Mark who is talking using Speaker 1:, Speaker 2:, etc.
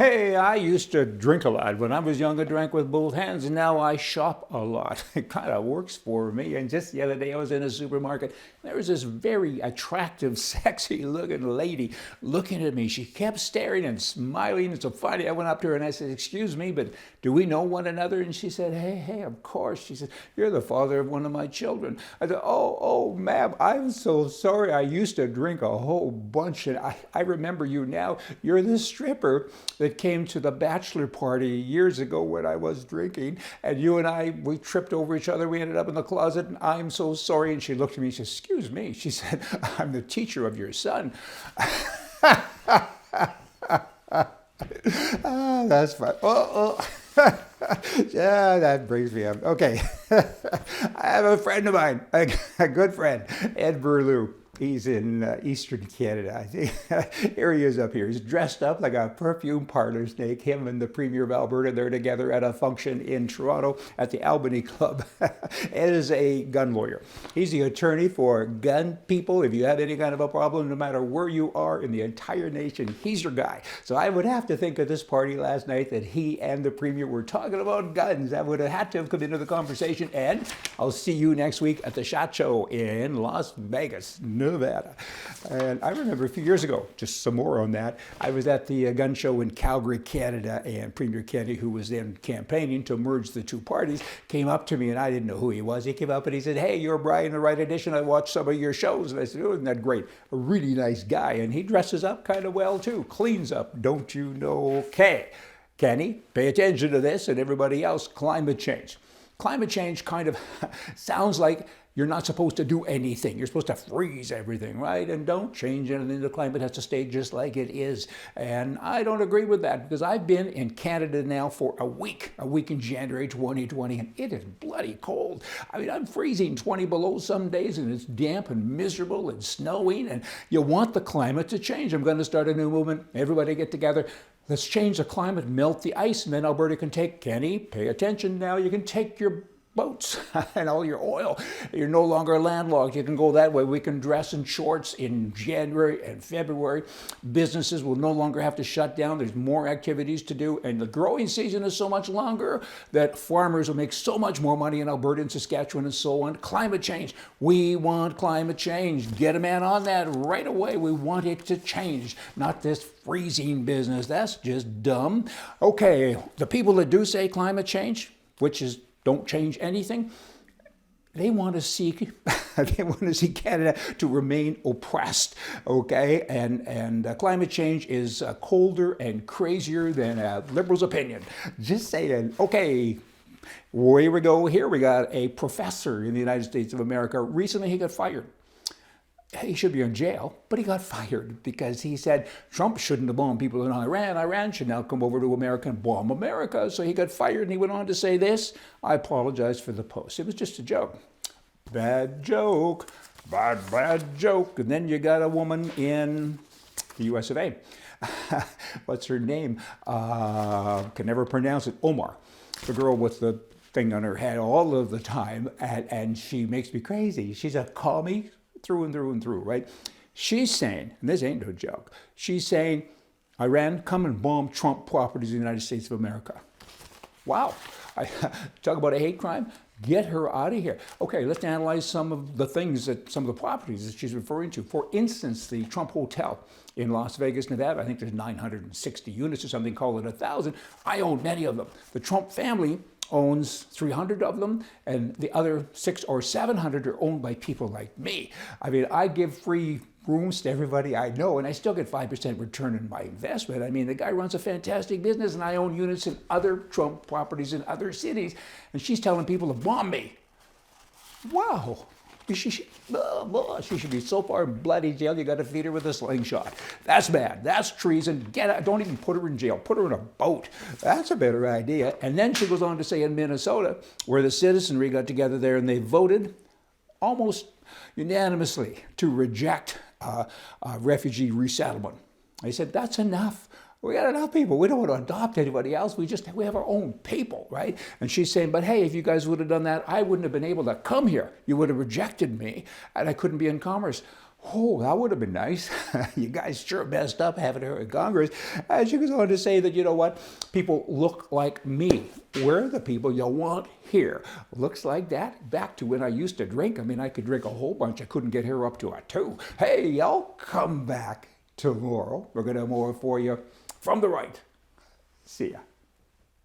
Speaker 1: Hey, I used to drink a lot. When I was young, I drank with both hands, and now I shop a lot. It kind of works for me. And just the other day, I was in a supermarket. There was this very attractive, sexy looking lady looking at me. She kept staring and smiling. And so finally, I went up to her and I said, "Excuse me, but do we know one another?" And she said, "Hey, of course." She said, "You're the father of one of my children." I said, "Oh, ma'am, I'm so sorry. I used to drink a whole bunch, and I remember you now. You're the stripper that came to the bachelor party years ago when I was drinking, and you and we tripped over each other. We ended up in the closet, and I'm so sorry." And she looked at me and she said, "Excuse me." She said, "I'm the teacher of your son." Ah, that's fun. Yeah, that brings me up. Okay. I have a friend of mine, a good friend, Ed Burlew. He's in eastern Canada, I think. Here he is up here. He's dressed up like a perfume parlor snake. Him and the Premier of Alberta, they're together at a function in Toronto at the Albany Club. Ed is a gun lawyer. He's the attorney for gun people. If you have any kind of a problem, no matter where you are in the entire nation, he's your guy. So I would have to think at this party last night that he and the Premier were talking about guns. That would have had to have come into the conversation. And I'll see you next week at the SHOT Show in Las Vegas, Nevada. And I remember a few years ago, just some more on that, I was at the gun show in Calgary, Canada, and Premier Kennedy, who was then campaigning to merge the two parties, came up to me, and I didn't know who he was. He came up and he said, "Hey, you're Brian, the Right Edition. I watched some of your shows." And I said, "Oh, isn't that great?" A really nice guy. And he dresses up kind of well, too. Cleans up, don't you know? Okay, Kenny, pay attention to this, and everybody else, climate change. Climate change kind of sounds like you're not supposed to do anything. You're supposed to freeze everything, right? And don't change anything. The climate has to stay just like it is. And I don't agree with that because I've been in Canada now for a week in January 2020, and it is bloody cold. I mean, I'm freezing 20 below some days, and it's damp and miserable and snowing, and you want the climate to change. I'm going to start a new movement. Everybody get together. Let's change the climate, melt the ice, and then Alberta can take, Kenny, pay attention now, you can take your boats and all your oil. You're no longer landlocked. You can go that way. We can dress in shorts in January and February. Businesses will no longer have to shut down. There's more activities to do. And the growing season is so much longer that farmers will make so much more money in Alberta and Saskatchewan and so on. Climate change. We want climate change. Get a man on that right away. We want it to change, not this freezing business. That's just dumb. Okay, the people that do say climate change, which is don't change anything, they want to see Canada to remain oppressed, okay? And climate change is colder and crazier than a liberal's opinion. Just saying. Okay, here we go. Here we got a professor in the United States of America. Recently, he got fired. He should be in jail, but he got fired because he said Trump shouldn't have bombed people in Iran. Iran should now come over to America and bomb America. So he got fired, and he went on to say this: "I apologize for the post. It was just a joke." Bad joke. Bad joke. And then you got a woman in the US of A. What's her name? Can never pronounce it. Omar. The girl with the thing on her head all of the time, and she makes me crazy. She's a commie through and through and through, right? She's saying, and this ain't no joke, she's saying, Iran, come and bomb Trump properties in the United States of America. Wow. Talk about a hate crime. Get her out of here. Okay, let's analyze some of the properties that she's referring to. For instance, the Trump Hotel in Las Vegas, Nevada. I think there's 960 units or something, call it 1,000. I own many of them. The Trump family owns 300 of them, and the other 600 or 700 are owned by people like me. I mean, I give free rooms to everybody I know, and I still get 5% return in my investment. I mean, the guy runs a fantastic business, and I own units in other Trump properties in other cities, and she's telling people to bomb me. Wow. She should be so far in bloody jail, you got to feed her with a slingshot. That's bad. That's treason. Get out. Don't even put her in jail. Put her in a boat. That's a better idea. And then she goes on to say in Minnesota, where the citizenry got together there and they voted almost unanimously to reject refugee resettlement. They said, that's enough. We got enough people. We don't want to adopt anybody else. We have our own people, right? And she's saying, but hey, if you guys would have done that, I wouldn't have been able to come here. You would have rejected me, and I couldn't be in commerce. Oh, that would have been nice. You guys sure messed up having her in Congress. She goes on to say that, you know what, people look like me. We're the people you want here. Looks like that. Back to when I used to drink. I mean, I could drink a whole bunch. I couldn't get her up to a 2. Hey, y'all, come back tomorrow. We're going to have more for you from the right. See ya.